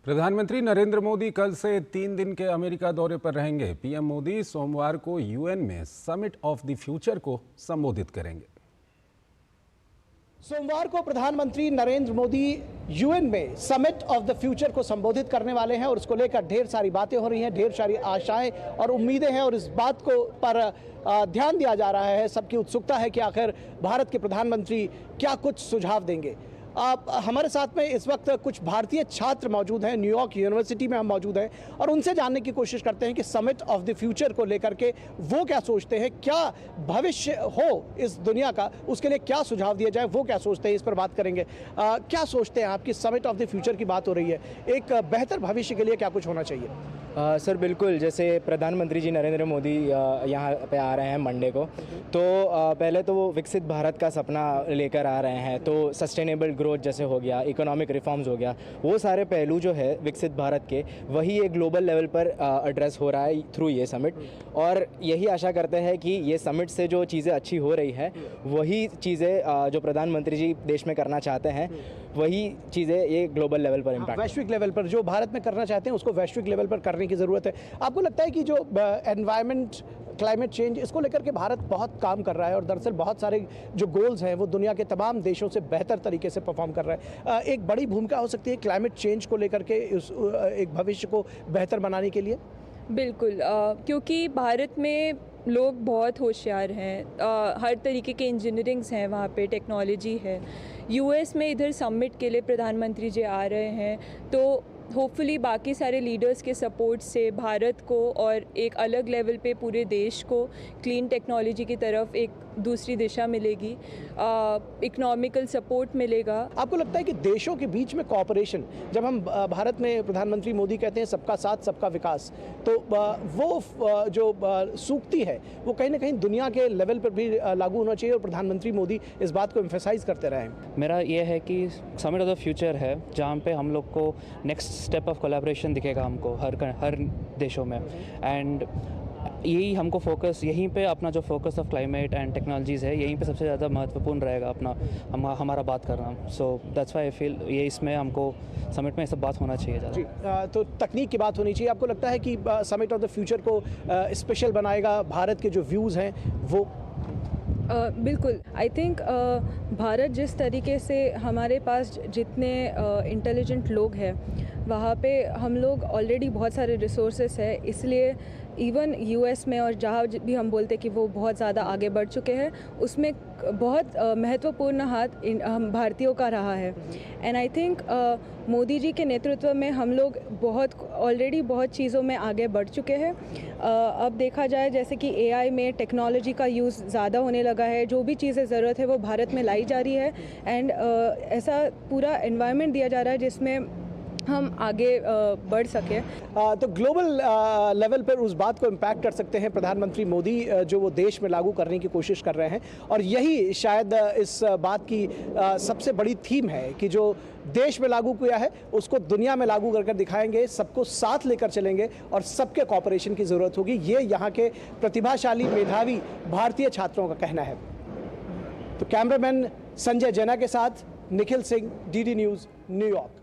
प्रधानमंत्री नरेंद्र मोदी कल से 3 दिन के अमेरिका दौरे पर रहेंगे। पीएम मोदी सोमवार को यूएन में समिट ऑफ द फ्यूचर को संबोधित करेंगे। सोमवार को प्रधानमंत्री नरेंद्र मोदी यूएन में समिट ऑफ द फ्यूचर को संबोधित करने वाले हैं और उसको लेकर ढेर सारी बातें हो रही हैं, ढेर सारी आशाएं और उम्मीदें हैं और इस बात को पर ध्यान दिया जा रहा है। सबकी उत्सुकता है कि आखिर भारत के प्रधानमंत्री क्या कुछ सुझाव देंगे। हमारे साथ में इस वक्त कुछ भारतीय छात्र मौजूद हैं, न्यूयॉर्क यूनिवर्सिटी में हम मौजूद हैं और उनसे जानने की कोशिश करते हैं कि समिट ऑफ द फ्यूचर को लेकर के वो क्या सोचते हैं, क्या भविष्य हो इस दुनिया का, उसके लिए क्या सुझाव दिया जाए, वो क्या सोचते हैं, इस पर बात करेंगे। क्या सोचते हैं आपकी समिट ऑफ द फ्यूचर की बात हो रही है, एक बेहतर भविष्य के लिए क्या कुछ होना चाहिए? सर बिल्कुल, जैसे प्रधानमंत्री जी नरेंद्र मोदी यहाँ पे आ रहे हैं मंडे को, तो पहले तो वो विकसित भारत का सपना लेकर आ रहे हैं। तो सस्टेनेबल ग्रोथ जैसे हो गया, इकोनॉमिक रिफॉर्म्स हो गया, वो सारे पहलू जो है विकसित भारत के, वही एक ग्लोबल लेवल पर एड्रेस हो रहा है थ्रू ये समिट। और यही आशा करते हैं कि ये समिट से जो चीज़ें अच्छी हो रही है, वही चीज़ें जो प्रधानमंत्री जी देश में करना चाहते हैं, वही चीज़ें ये ग्लोबल लेवल पर इम्पैक्ट, वैश्विक लेवल पर जो भारत में करना चाहते हैं उसको वैश्विक लेवल पर करने की ज़रूरत है। आपको लगता है कि जो एनवायरनमेंट, क्लाइमेट चेंज, इसको लेकर के भारत बहुत काम कर रहा है और दरअसल बहुत सारे जो गोल्स हैं वो दुनिया के तमाम देशों से बेहतर तरीके से परफॉर्म कर रहा है। एक बड़ी भूमिका हो सकती है क्लाइमेट चेंज को लेकर के एक भविष्य को बेहतर बनाने के लिए? बिल्कुल, क्योंकि भारत में लोग बहुत होशियार हैं, हर तरीके के इंजीनियरिंग्स हैं, वहाँ पे टेक्नोलॉजी है। यूएस में इधर समिट के लिए प्रधानमंत्री जी आ रहे हैं, तो होपफुली बाकी सारे लीडर्स के सपोर्ट से भारत को और एक अलग लेवल पे पूरे देश को क्लीन टेक्नोलॉजी की तरफ एक दूसरी दिशा मिलेगी, इकोनॉमिकल सपोर्ट मिलेगा। आपको लगता है कि देशों के बीच में कोऑपरेशन, जब हम भारत में प्रधानमंत्री मोदी कहते हैं सबका साथ सबका विकास, तो वो जो सूक्ति है वो कहीं ना कहीं दुनिया के लेवल पर भी लागू होना चाहिए और प्रधानमंत्री मोदी इस बात को एम्फेसाइज करते रहे हैं? मेरा ये है कि समिट ऑफ द फ्यूचर है जहाँ पे हम लोग को नेक्स्ट स्टेप ऑफ कोलैबोरेशन दिखेगा हमको हर देशों में। एंड यही हमको फोकस, यहीं पे अपना जो focus of climate and technologies है, यहीं पे सबसे ज़्यादा महत्वपूर्ण रहेगा अपना हमारा बात करना। So that's why I feel ये इसमें हमको समिट में सब बात होना चाहिए ज़्यादा। जी, तो तकनीक की बात होनी चाहिए। आपको लगता है कि समिट ऑफ द फ्यूचर को स्पेशल बनाएगा, भारत के जो व्यूज़ हैं वो? बिल्कुल, आई थिंक भारत जिस तरीके से, हमारे पास जितने इंटेलिजेंट लोग हैं वहाँ पे हम लोग ऑलरेडी बहुत सारे रिसोर्सेस है, इसलिए इवन यूएस में और जहाँ भी हम बोलते हैं कि वो बहुत ज़्यादा आगे बढ़ चुके हैं, उसमें बहुत महत्वपूर्ण हाथ हम भारतीयों का रहा है। And I think Modi ji के नेतृत्व में हम लोग ऑलरेडी बहुत चीज़ों में आगे बढ़ चुके हैं। अब देखा जाए जैसे कि एआई में टेक्नोलॉजी का यूज़ ज़्यादा होने लगा है, जो भी चीज़ें ज़रूरत है वो भारत में लाई जा रही है। एंड ऐसा पूरा एनवायरनमेंट दिया जा रहा है जिसमें हम आगे बढ़ सकें। तो ग्लोबल लेवल पर उस बात को इम्पैक्ट कर सकते हैं प्रधानमंत्री मोदी, जो वो देश में लागू करने की कोशिश कर रहे हैं। और यही शायद इस बात की सबसे बड़ी थीम है कि जो देश में लागू किया है उसको दुनिया में लागू कर दिखाएंगे, सबको साथ लेकर चलेंगे और सबके कॉपरेशन की ज़रूरत होगी। ये यहाँ के प्रतिभाशाली, मेधावी भारतीय छात्रों का कहना है। तो कैमरामैन संजय जैना के साथ Nikhil Singh, DD news, New York.